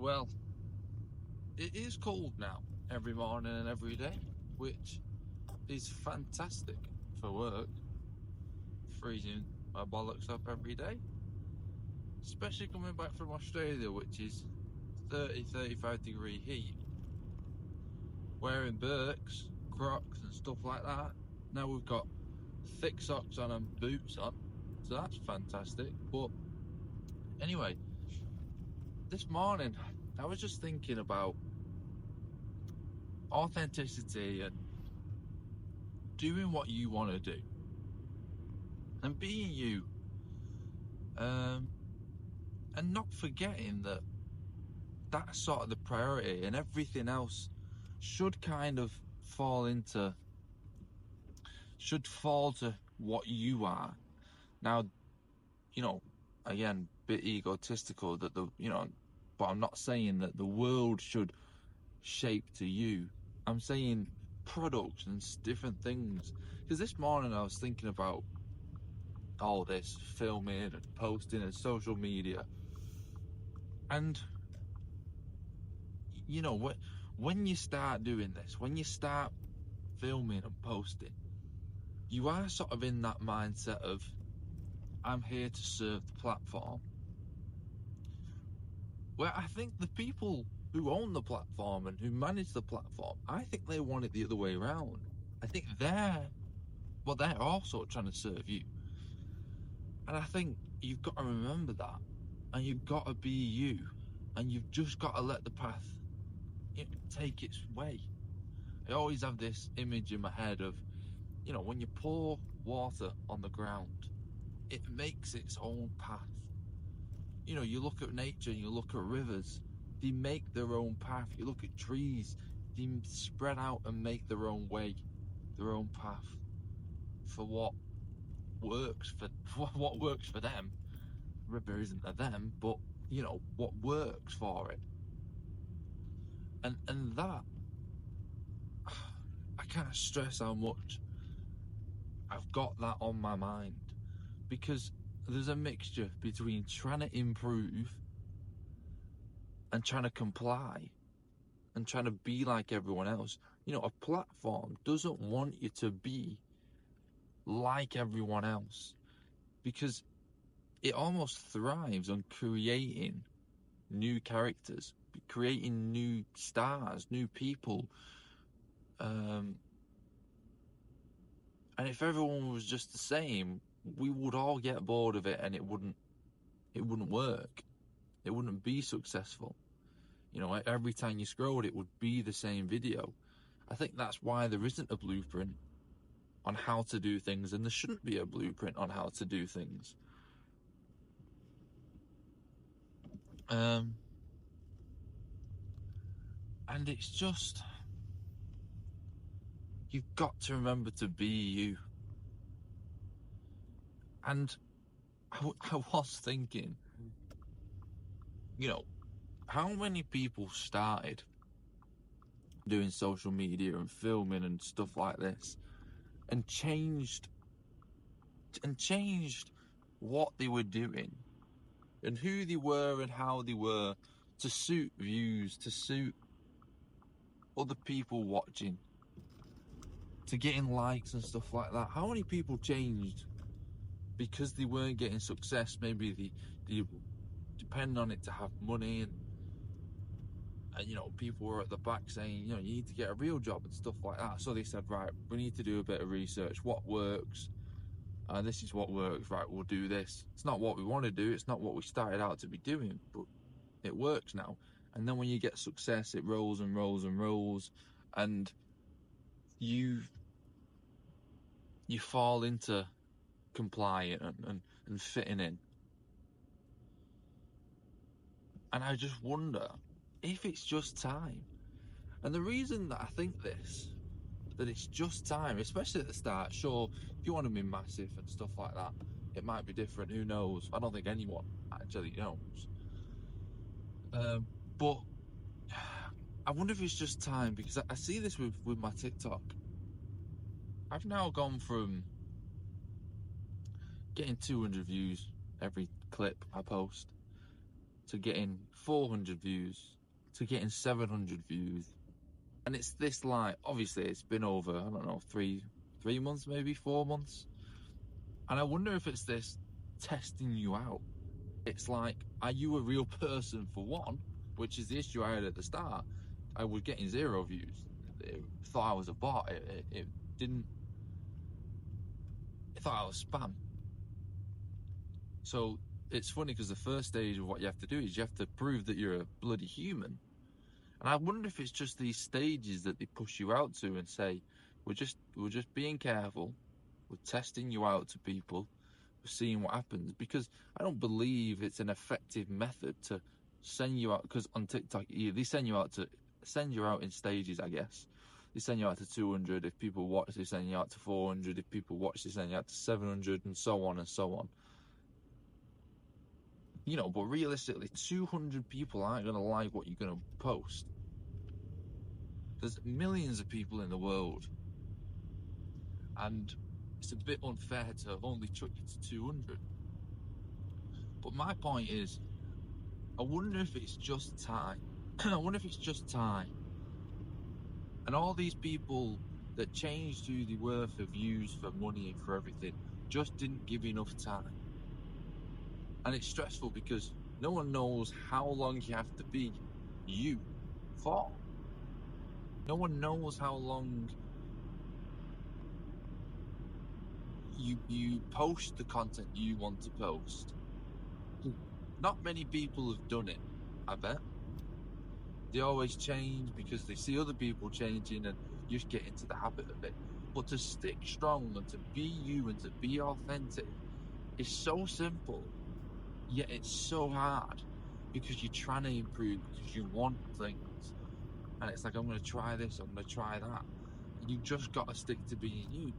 Well, it is cold now, every morning and every day, which is fantastic for work. Freezing my bollocks up every day, especially coming back from Australia, which is 35 degree heat. Wearing Birks, Crocs, and stuff like that. Now we've got thick socks on and boots on, so that's fantastic. But anyway, this morning I was just thinking about authenticity and doing what you want to do and being you, and not forgetting that that's sort of the priority, and everything else should kind of fall to what you are. Now, again, bit egotistical that but I'm not saying that the world should shape to you. I'm saying products and different things. Because this morning I was thinking about all this filming and posting and social media, and when you start doing this, when you start filming and posting, you are sort of in that mindset of, I'm here to serve the platform. Where I think the people who own the platform and who manage the platform, I think they want it the other way around. I think they're also trying to serve you. And I think you've got to remember that, and you've got to be you, and you've just got to let the path take its way. I always have this image in my head of, when you pour water on the ground, it makes its own path. You look at nature and you look at rivers, they make their own path. You look at trees, they spread out and make their own way, their own path for what works for them. River isn't a them, but what works for it. And that, I can't stress how much I've got that on my mind, because there's a mixture between trying to improve and trying to comply and trying to be like everyone else. A platform doesn't want you to be like everyone else, because it almost thrives on creating new characters, creating new stars, new people. And if everyone was just the same, we would all get bored of it, and it wouldn't work. It wouldn't be successful. Every time you scrolled, it would be the same video. I think that's why there isn't a blueprint on how to do things, and there shouldn't be a blueprint on how to do things. And it's just, you've got to remember to be you. And I was thinking, how many people started doing social media and filming and stuff like this and changed what they were doing and who they were and how they were to suit views, to suit other people watching, to getting likes and stuff like that? How many people changed because they weren't getting success? Maybe they depend on it to have money, and people were at the back saying, you need to get a real job and stuff like that. So they said, right, we need to do a bit of research. What works? This is what works. Right, we'll do this. It's not what we want to do. It's not what we started out to be doing, but it works now. And then when you get success, it rolls and rolls and rolls, and you fall into complying and fitting in. And I just wonder if it's just time. And the reason that I think that it's just time, especially at the start, sure, if you want to be massive and stuff like that, it might be different. Who knows? I don't think anyone actually knows. But I wonder if it's just time, because I see this with my TikTok. I've now gone from getting 200 views every clip I post to getting 400 views to getting 700 views. And it's this, like, obviously it's been over, I don't know, three months, maybe 4 months. And I wonder if it's this testing you out. It's like, are you a real person, for one? Which is the issue I had at the start. I was getting 0 views. It thought I was a bot. It didn't. It thought I was spam. So it's funny because the first stage of what you have to do is you have to prove that you're a bloody human. And I wonder if it's just these stages that they push you out to and say, we're just being careful. We're testing you out to people. We're seeing what happens. Because I don't believe it's an effective method to send you out. Because on TikTok, they send you out in stages, I guess. They send you out to 200. If people watch, they send you out to 400. If people watch, they send you out to 700, and so on and so on. You know, but realistically, 200 people aren't going to like what you're going to post. There's millions of people in the world. And it's a bit unfair to have only chucked it to 200. But my point is, I wonder if it's just time. I wonder if it's just time. And all these people that changed who they were for views, for money, and for everything, just didn't give enough time. And it's stressful because no one knows how long you have to be you for. No one knows how long you post the content you want to post. Not many people have done it, I bet. They always change because they see other people changing and just get into the habit of it. But to stick strong and to be you and to be authentic is so simple, yet it's so hard because you're trying to improve, because you want things. And it's like, I'm going to try this, I'm going to try that. And you've just got to stick to being you.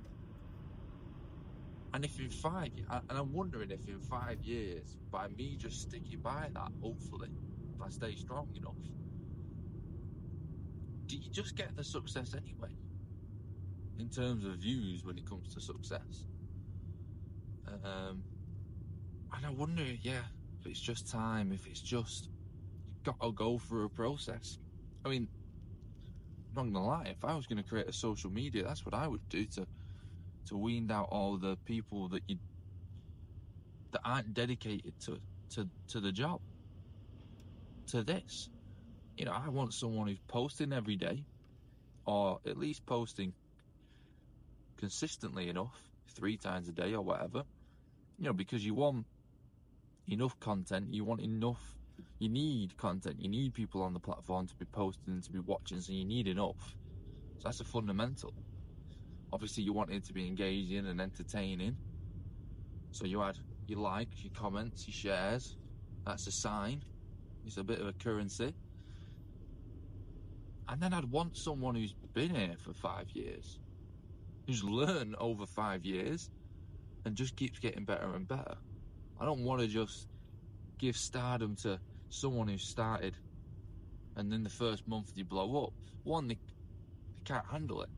And if in 5 years, and I'm wondering if in 5 years, by me just sticking by that, hopefully, if I stay strong enough, do you just get the success anyway? In terms of views when it comes to success. And I wonder, if it's just time, if it's just, you've got to go through a process. I mean, I'm not going to lie, if I was going to create a social media, that's what I would do to wean out all the people that aren't dedicated to the job, to this. You know, I want someone who's posting every day, or at least posting consistently enough, 3 times a day or whatever. You know, because you want enough content, you need content, you need people on the platform to be posting and to be watching, so you need enough. So that's a fundamental. Obviously, you want it to be engaging and entertaining. So you add your likes, your comments, your shares. That's a sign. It's a bit of a currency. And then I'd want someone who's been here for 5 years, who's learned over 5 years and just keeps getting better and better. I don't want to just give stardom to someone who started and then the first month they blow up. One, they can't handle it.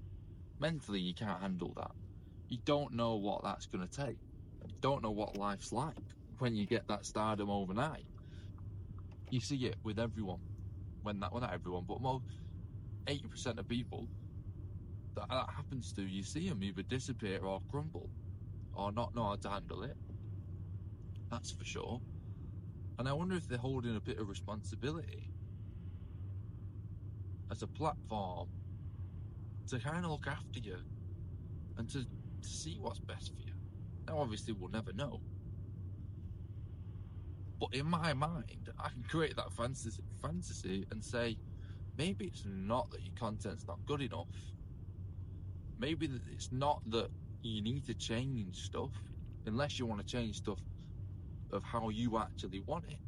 Mentally, you can't handle that. You don't know what that's going to take. You don't know what life's like when you get that stardom overnight. You see it with everyone. Not everyone, but most 80% of people that happens to, you see them either disappear or crumble or not know how to handle it. That's for sure. And I wonder if they're holding a bit of responsibility as a platform to kind of look after you and to see what's best for you. Now, obviously, we'll never know. But in my mind, I can create that fantasy and say, maybe it's not that your content's not good enough. Maybe that it's not that you need to change stuff, unless you want to change stuff of how you actually want it.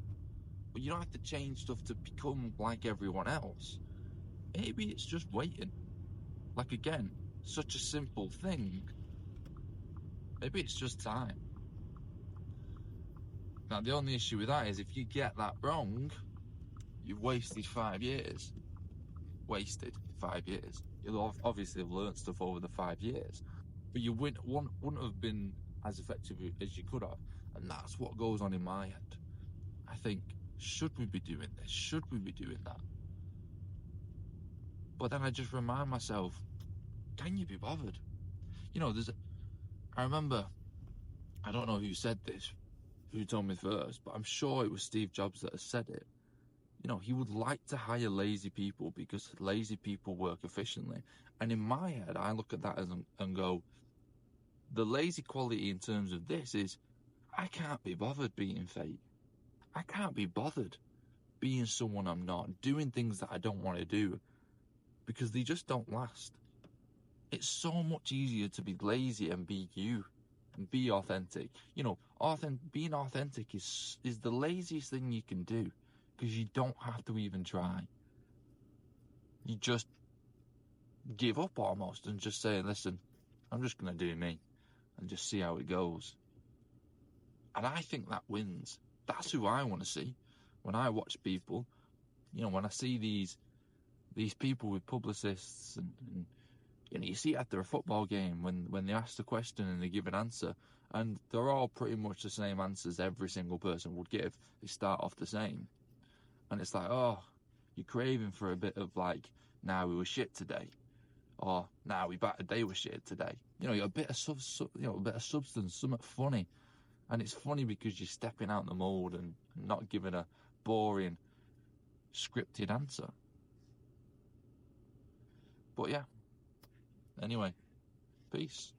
But you don't have to change stuff to become like everyone else. Maybe it's just waiting. Like, again, such a simple thing. Maybe it's just time. Now, the only issue with that is if you get that wrong, you've wasted 5 years. Wasted 5 years. You'll obviously have learnt stuff over the 5 years, but you wouldn't have been as effective as you could have. And that's what goes on in my head. I think Should we be doing this? Should we be doing that? But then I just remind myself, can you be bothered? You know, I remember, I don't know who said this, who told me first, but I'm sure it was Steve Jobs that has said it. You know, he would like to hire lazy people because lazy people work efficiently. And in my head, I look at that and go, the lazy quality in terms of this is, I can't be bothered being fake. I can't be bothered being someone I'm not, doing things that I don't want to do, because they just don't last. It's so much easier to be lazy and be you and be authentic. You know, being authentic is the laziest thing you can do, because you don't have to even try. You just give up almost and just say, listen, I'm just going to do me and just see how it goes. And I think that wins. That's who I want to see when I watch people. You know, when I see these people with publicists and you know, you see it after a football game when they ask the question and they give an answer, and they're all pretty much the same answers every single person would give. They start off the same. And it's like, oh, you're craving for a bit of like, nah, we were shit today. Or, nah, they were shit today. You know, a bit of substance, something funny. And it's funny because you're stepping out the mold and not giving a boring, scripted answer. But yeah. Anyway, peace.